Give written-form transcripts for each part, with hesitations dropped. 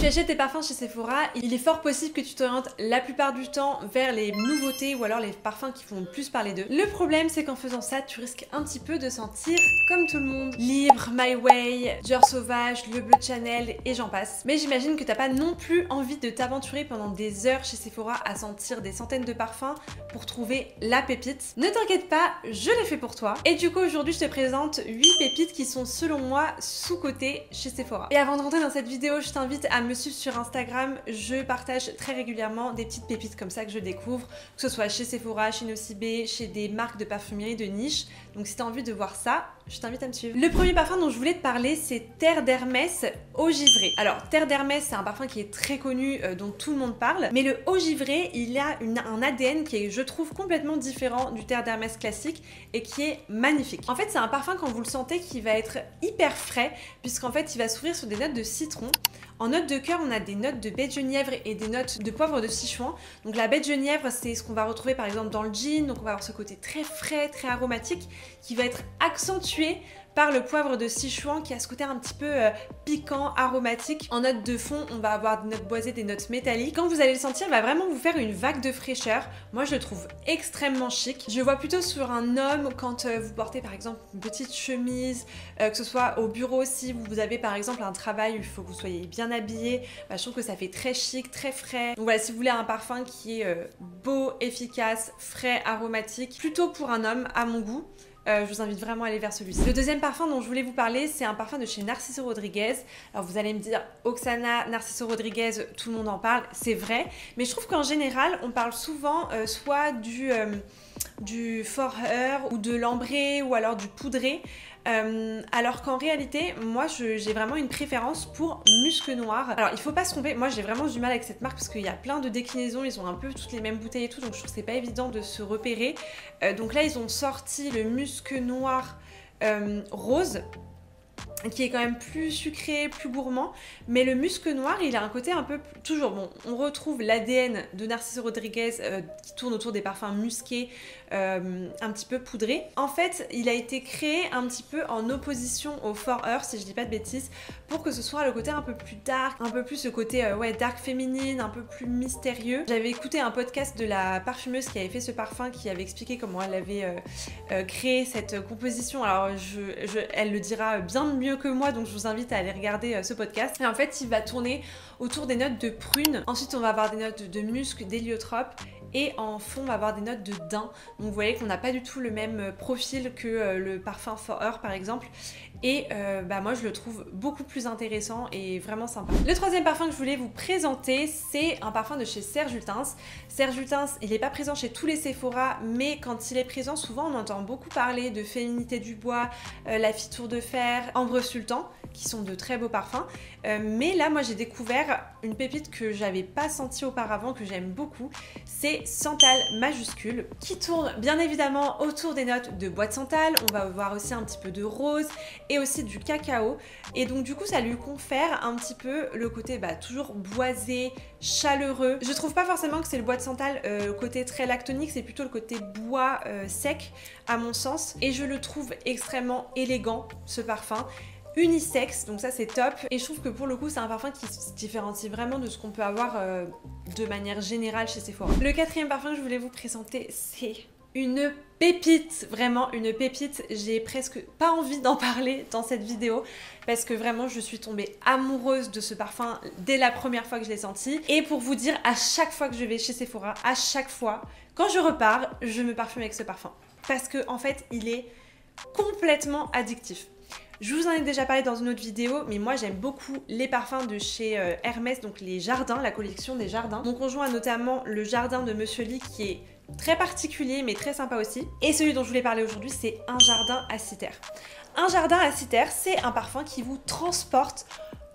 achètes tes parfums chez Sephora, il est fort possible que tu t'orientes la plupart du temps vers les nouveautés ou alors les parfums qui font plus parler d'eux. Le problème, c'est qu'en faisant ça, tu risques un petit peu de sentir comme tout le monde. Libre, My Way, Dior Sauvage, Le Bleu de Chanel et j'en passe. Mais j'imagine que t'as pas non plus envie de t'aventurer pendant des heures chez Sephora à sentir des centaines de parfums pour trouver la pépite. Ne t'inquiète pas, je l'ai fait pour toi. Et du coup, aujourd'hui, je te présente 8 pépites qui sont selon moi sous-cotées chez Sephora. Et avant de rentrer dans cette vidéo, je t'invite à me suivre sur Instagram. Je partage très régulièrement des petites pépites comme ça que je découvre, que ce soit chez Sephora, chez Nocibé, chez des marques de parfumerie de niche. Donc si tu as envie de voir ça, je t'invite à me suivre. Le premier parfum dont je voulais te parler, c'est Terre d'Hermès Eau Givrée. Alors Terre d'Hermès, c'est un parfum qui est très connu, dont tout le monde parle, mais le Eau Givrée, il a un ADN qui est, je trouve, complètement différent du Terre d'Hermès classique et qui est magnifique. En fait, c'est un parfum, quand vous le sentez, qui va être hyper frais, puisqu'en fait, il va s'ouvrir sur des notes de citron. En notes de cœur, on a des notes de baie de genièvre et des notes de poivre de Sichuan. Donc la baie de genièvre, c'est ce qu'on va retrouver par exemple dans le gin. Donc on va avoir ce côté très frais, très aromatique qui va être accentué par le poivre de Sichuan qui a ce côté un petit peu piquant, aromatique. En note de fond, on va avoir des notes boisées, des notes métalliques. Quand vous allez le sentir, il va vraiment vous faire une vague de fraîcheur. Moi, je le trouve extrêmement chic. Je le vois plutôt sur un homme quand vous portez par exemple une petite chemise, que ce soit au bureau si vous avez par exemple un travail où il faut que vous soyez bien habillé. Je trouve que ça fait très chic, très frais. Donc voilà, si vous voulez un parfum qui est beau, efficace, frais, aromatique, plutôt pour un homme à mon goût. Je vous invite vraiment à aller vers celui-ci. Le deuxième parfum dont je voulais vous parler, c'est un parfum de chez Narciso Rodriguez. Alors vous allez me dire, Oksana, Narciso Rodriguez, tout le monde en parle, c'est vrai. Mais je trouve qu'en général, on parle souvent soit du For Her ou de l'ambré ou alors du poudré. Alors qu'en réalité, moi j'ai vraiment une préférence pour Musc Noir. Alors il faut pas se tromper, moi j'ai vraiment du mal avec cette marque parce qu'il y a plein de déclinaisons, ils ont un peu toutes les mêmes bouteilles et tout, donc je trouve que c'est pas évident de se repérer. Donc là ils ont sorti le Musc Noir rose, qui est quand même plus sucré, plus gourmand, mais le musc noir, il a un côté un peu toujours bon. On retrouve l'ADN de Narciso Rodriguez qui tourne autour des parfums musqués, un petit peu poudrés. En fait, il a été créé un petit peu en opposition au For Her, si je dis pas de bêtises, pour que ce soit le côté un peu plus dark, un peu plus ce côté ouais, dark féminine, un peu plus mystérieux. J'avais écouté un podcast de la parfumeuse qui avait fait ce parfum, qui avait expliqué comment elle avait créé cette composition. Alors elle le dira bien mieux que moi, donc je vous invite à aller regarder ce podcast. Et en fait, il va tourner autour des notes de prune. Ensuite, on va avoir des notes de musc, d'héliotrope. Et en fond, on va avoir des notes de daim. Donc vous voyez qu'on n'a pas du tout le même profil que le parfum For Her par exemple. Et moi je le trouve beaucoup plus intéressant et vraiment sympa. Le troisième parfum que je voulais vous présenter, c'est un parfum de chez Serge Lutens. Serge Lutens, il n'est pas présent chez tous les Sephora, mais quand il est présent, souvent on entend beaucoup parler de Féminité du Bois, La Fille Tour de Fer, Ambre Sultan, qui sont de très beaux parfums. Mais là, moi j'ai découvert une pépite que j'avais pas sentie auparavant, que j'aime beaucoup. C'est Santal Majuscule, qui tourne bien évidemment autour des notes de bois de santal. On va voir aussi un petit peu de rose et aussi du cacao. Et donc du coup, ça lui confère un petit peu le côté toujours boisé, chaleureux. Je trouve pas forcément que c'est le bois de santal côté très lactonique, c'est plutôt le côté bois sec à mon sens. Et je le trouve extrêmement élégant, ce parfum. Unisexe, donc ça c'est top. Et je trouve que pour le coup c'est un parfum qui se différencie vraiment de ce qu'on peut avoir de manière générale chez Sephora. Le quatrième parfum que je voulais vous présenter, c'est une pépite, vraiment une pépite. J'ai presque pas envie d'en parler dans cette vidéo parce que vraiment je suis tombée amoureuse de ce parfum dès la première fois que je l'ai senti. Et pour vous dire, à chaque fois que je vais chez Sephora, à chaque fois, quand je repars, je me parfume avec ce parfum. Parce que en fait, il est complètement addictif. Je vous en ai déjà parlé dans une autre vidéo, mais moi j'aime beaucoup les parfums de chez Hermès, donc les jardins, la collection des jardins. Mon conjoint a notamment le jardin de Monsieur Lee qui est très particulier mais très sympa aussi. Et celui dont je voulais parler aujourd'hui, c'est Un jardin à Cythère. Un jardin à Cythère, c'est un parfum qui vous transporte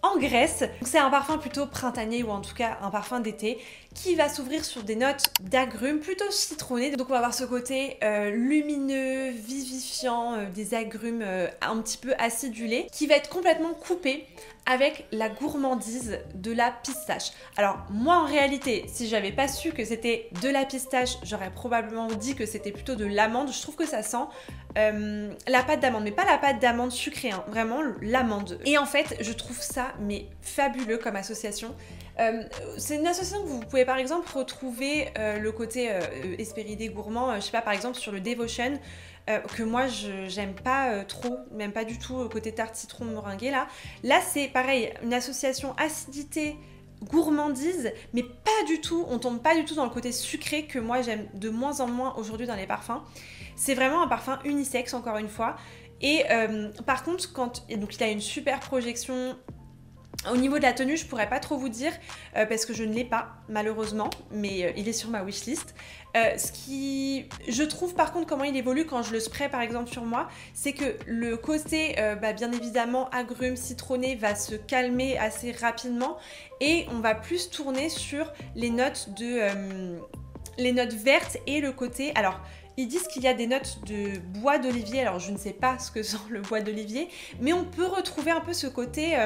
en Grèce. C'est un parfum plutôt printanier ou en tout cas un parfum d'été qui va s'ouvrir sur des notes d'agrumes plutôt citronnées. Donc on va avoir ce côté lumineux, vivifiant, des agrumes un petit peu acidulés qui va être complètement coupé avec la gourmandise de la pistache. Alors moi en réalité, si j'avais pas su que c'était de la pistache, j'aurais probablement dit que c'était plutôt de l'amande. Je trouve que ça sent la pâte d'amande, mais pas la pâte d'amande sucrée, hein, vraiment l'amande. Et en fait, je trouve ça mais fabuleux comme association. C'est une association que vous pouvez par exemple retrouver le côté Hespéridés gourmand, je sais pas, par exemple sur le Devotion, que moi j'aime pas trop, même pas du tout le côté tarte citron meringuée là. Là c'est pareil, une association acidité gourmandise, mais pas du tout, on tombe pas du tout dans le côté sucré que moi j'aime de moins en moins aujourd'hui dans les parfums. C'est vraiment un parfum unisexe encore une fois. Et par contre, donc il a une super projection. Au niveau de la tenue, je pourrais pas trop vous dire parce que je ne l'ai pas malheureusement, mais il est sur ma wishlist. Je trouve par contre comment il évolue quand je le spray par exemple sur moi, c'est que le côté bien évidemment agrumes, citronné va se calmer assez rapidement et on va plus tourner sur les notes vertes et le côté. Alors ils disent qu'il y a des notes de bois d'olivier, alors je ne sais pas ce que sent le bois d'olivier, mais on peut retrouver un peu ce côté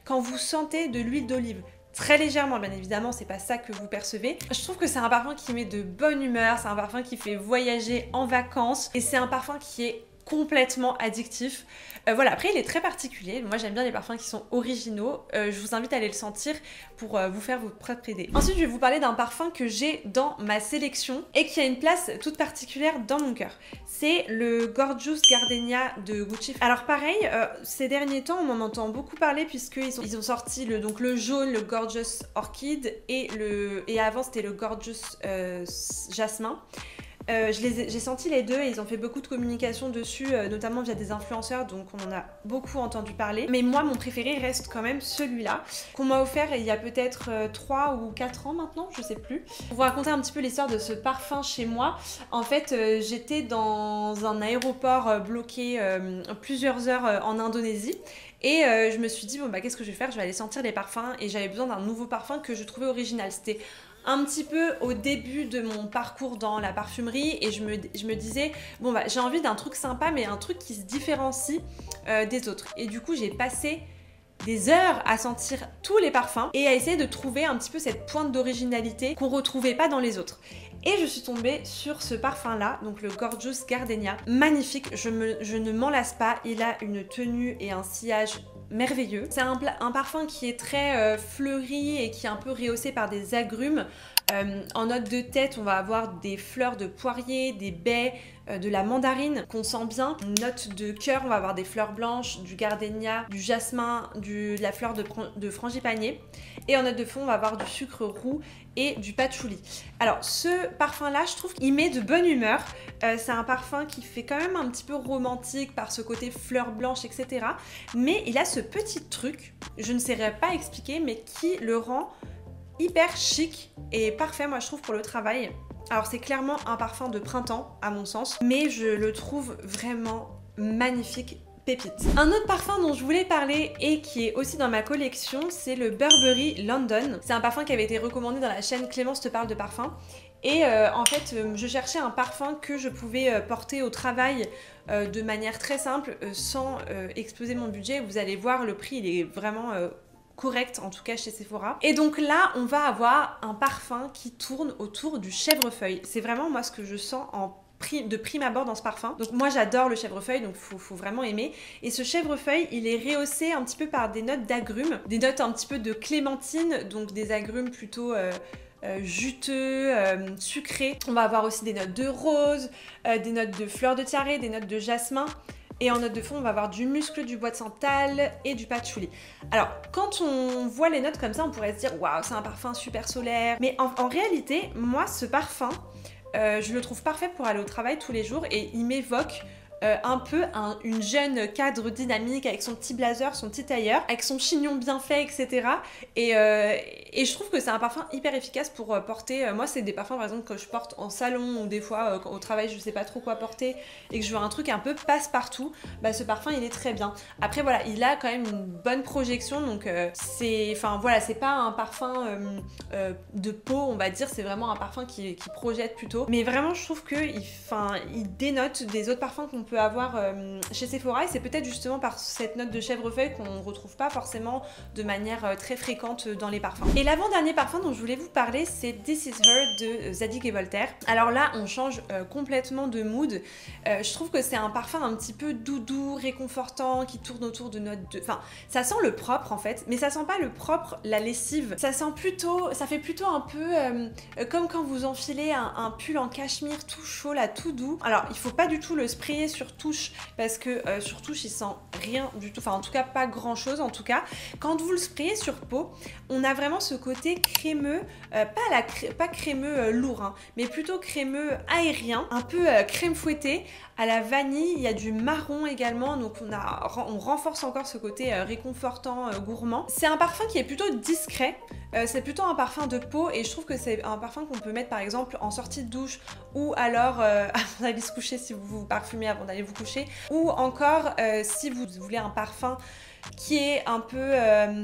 quand vous sentez de l'huile d'olive. Très légèrement, bien évidemment, c'est pas ça que vous percevez. Je trouve que c'est un parfum qui met de bonne humeur, c'est un parfum qui fait voyager en vacances, et c'est un parfum qui est complètement addictif. Voilà, après il est très particulier, moi j'aime bien les parfums qui sont originaux, je vous invite à aller le sentir pour vous faire vos propres idées. Ensuite je vais vous parler d'un parfum que j'ai dans ma sélection et qui a une place toute particulière dans mon cœur. C'est le Gorgeous Gardenia de Gucci. Alors pareil, ces derniers temps on m'en entend beaucoup parler puisqu'ils ont sorti le jaune, le Gorgeous Orchid et avant c'était le Gorgeous Jasmin. J'ai senti les deux et ils ont fait beaucoup de communication dessus, notamment via des influenceurs, donc on en a beaucoup entendu parler. Mais moi, mon préféré reste quand même celui-là, qu'on m'a offert il y a peut-être 3 ou 4 ans maintenant, je sais plus. Pour vous raconter un petit peu l'histoire de ce parfum chez moi, en fait, j'étais dans un aéroport bloqué plusieurs heures en Indonésie. Et je me suis dit, bon bah qu'est-ce que je vais faire? Je vais aller sentir les parfums et j'avais besoin d'un nouveau parfum que je trouvais original. C'était un petit peu au début de mon parcours dans la parfumerie et je me disais, bon bah j'ai envie d'un truc sympa mais un truc qui se différencie des autres. Et du coup j'ai passé des heures à sentir tous les parfums et à essayer de trouver un petit peu cette pointe d'originalité qu'on retrouvait pas dans les autres. Et je suis tombée sur ce parfum là, donc le Gorgeous Gardenia. Magnifique, je ne m'en lasse pas, il a une tenue et un sillage merveilleux. C'est un parfum qui est très fleuri et qui est un peu rehaussé par des agrumes. En note de tête, on va avoir des fleurs de poirier, des baies, de la mandarine qu'on sent bien. Note de cœur, on va avoir des fleurs blanches, du gardenia, du jasmin, de la fleur de frangipanier. Et en note de fond, on va avoir du sucre roux et du patchouli. Alors ce parfum là, je trouve qu'il met de bonne humeur. C'est un parfum qui fait quand même un petit peu romantique par ce côté fleurs blanches, etc. Mais il a ce petit truc, je ne saurais pas expliquer, mais qui le rend hyper chic et parfait, moi je trouve, pour le travail. Alors c'est clairement un parfum de printemps à mon sens, mais je le trouve vraiment magnifique. Pépite. Un autre parfum dont je voulais parler et qui est aussi dans ma collection, c'est le Burberry London. C'est un parfum qui avait été recommandé dans la chaîne Clémence te parle de parfum. Et en fait, je cherchais un parfum que je pouvais porter au travail de manière très simple, sans exploser mon budget. Vous allez voir, le prix, il est vraiment correct, en tout cas chez Sephora. Et donc là, on va avoir un parfum qui tourne autour du chèvrefeuille. C'est vraiment moi ce que je sens de prime abord dans ce parfum. Donc moi j'adore le chèvrefeuille, donc faut vraiment aimer. Et ce chèvrefeuille, il est rehaussé un petit peu par des notes d'agrumes, des notes un petit peu de clémentine, donc des agrumes plutôt juteux, sucrés. On va avoir aussi des notes de rose, des notes de fleurs de tiare, des notes de jasmin. Et en note de fond, on va avoir du muscle, du bois de santal et du patchouli. Alors, quand on voit les notes comme ça, on pourrait se dire « Waouh, c'est un parfum super solaire ». Mais en réalité, moi, ce parfum, je le trouve parfait pour aller au travail tous les jours et il m'évoque un peu une jeune cadre dynamique avec son petit blazer, son petit tailleur, avec son chignon bien fait, etc. Et je trouve que c'est un parfum hyper efficace pour porter. Moi, c'est des parfums, par exemple, que je porte en salon ou des fois au travail, je sais pas trop quoi porter et que je veux un truc un peu passe-partout. Bah, ce parfum, il est très bien. Après, voilà, il a quand même une bonne projection, donc c'est pas un parfum de peau, on va dire. C'est vraiment un parfum qui projette plutôt. Mais vraiment, je trouve que il dénote des autres parfums qu'on peut avoir chez Sephora et c'est peut-être justement par cette note de chèvrefeuille qu'on ne retrouve pas forcément de manière très fréquente dans les parfums. Et l'avant-dernier parfum dont je voulais vous parler, c'est This Is Her de Zadig & Voltaire. Alors là, on change complètement de mood. Je trouve que c'est un parfum un petit peu doudou, réconfortant, qui tourne autour de notre... Enfin, ça sent le propre en fait, mais ça sent pas le propre, la lessive. Ça sent plutôt... Ça fait plutôt un peu comme quand vous enfilez un pull en cachemire tout chaud là, tout doux. Alors, il faut pas du tout le sprayer sur touche, parce que sur touche, il sent rien du tout. Enfin, en tout cas, pas grand chose en tout cas. Quand vous le sprayez sur peau, on a vraiment ce côté crémeux, pas crémeux lourd, hein, mais plutôt crémeux aérien, un peu crème fouettée. À la vanille, il y a du marron également, donc on renforce encore ce côté réconfortant, gourmand. C'est un parfum qui est plutôt discret, c'est plutôt un parfum de peau et je trouve que c'est un parfum qu'on peut mettre par exemple en sortie de douche ou alors avant d'aller se coucher si vous vous parfumez avant d'aller vous coucher, ou encore si vous voulez un parfum qui est un peu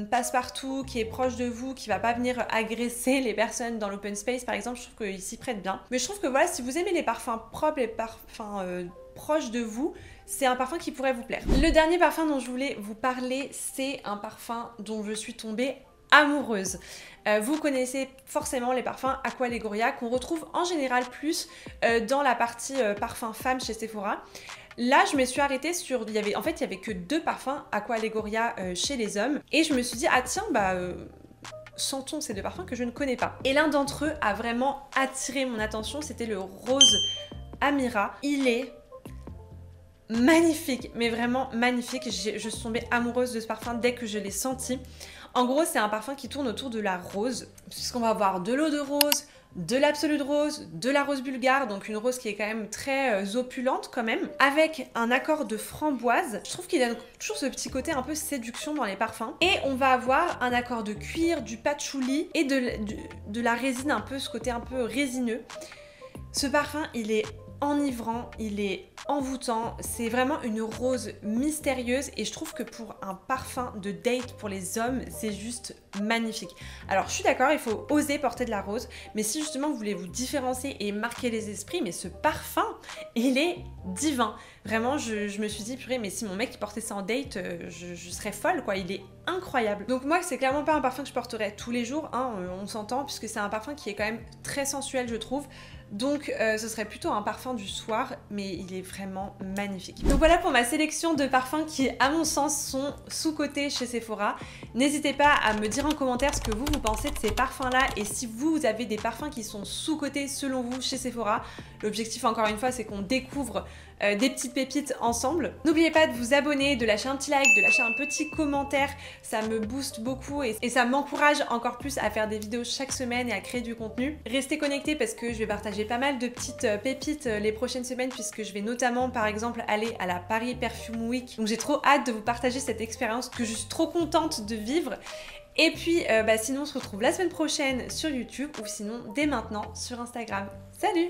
passe-partout, qui est proche de vous, qui va pas venir agresser les personnes dans l'open space par exemple, je trouve qu'il s'y prête bien. Mais je trouve que voilà, si vous aimez les parfums propres, les parfums proches de vous, c'est un parfum qui pourrait vous plaire. Le dernier parfum dont je voulais vous parler, c'est un parfum dont je suis tombée amoureuse. Vous connaissez forcément les parfums Aqua Allegoria qu'on retrouve en général plus dans la partie parfum femme chez Sephora. Là, je me suis arrêtée sur... il y avait que 2 parfums Aqua Allegoria chez les hommes. Et je me suis dit, ah tiens, sentons ces 2 parfums que je ne connais pas. Et l'un d'entre eux a vraiment attiré mon attention, c'était le Rose Amira. Il est magnifique, mais vraiment magnifique. Je suis tombée amoureuse de ce parfum dès que je l'ai senti. En gros, c'est un parfum qui tourne autour de la rose, puisqu'on va avoir de l'eau de rose, de l'absolute rose, de la rose bulgare, donc une rose qui est quand même très opulente quand même, avec un accord de framboise. Je trouve qu'il a toujours ce petit côté un peu séduction dans les parfums. Et on va avoir un accord de cuir, du patchouli et de la résine, un peu ce côté un peu résineux. Ce parfum, il est enivrant, il est envoûtant, c'est vraiment une rose mystérieuse et je trouve que pour un parfum de date pour les hommes, c'est juste magnifique. Alors je suis d'accord, il faut oser porter de la rose, mais si justement vous voulez vous différencier et marquer les esprits, mais ce parfum, il est divin. Vraiment, je me suis dit, purée, mais si mon mec portait ça en date, je serais folle quoi, il est incroyable. Donc moi, c'est clairement pas un parfum que je porterais tous les jours, hein, on s'entend, puisque c'est un parfum qui est quand même très sensuel, je trouve. Donc ce serait plutôt un parfum du soir, mais il est vraiment magnifique. Donc voilà pour ma sélection de parfums qui, à mon sens, sont sous-cotés chez Sephora. N'hésitez pas à me dire en commentaire ce que vous pensez de ces parfums-là et si vous avez des parfums qui sont sous-cotés selon vous chez Sephora. L'objectif, encore une fois, c'est qu'on découvre des petites pépites ensemble. N'oubliez pas de vous abonner, de lâcher un petit like, de lâcher un petit commentaire, ça me booste beaucoup et ça m'encourage encore plus à faire des vidéos chaque semaine et à créer du contenu. Restez connectés parce que je vais partager pas mal de petites pépites les prochaines semaines puisque je vais notamment par exemple aller à la Paris Perfume Week. Donc j'ai trop hâte de vous partager cette expérience que je suis trop contente de vivre. Et puis sinon on se retrouve la semaine prochaine sur YouTube ou sinon dès maintenant sur Instagram. Salut!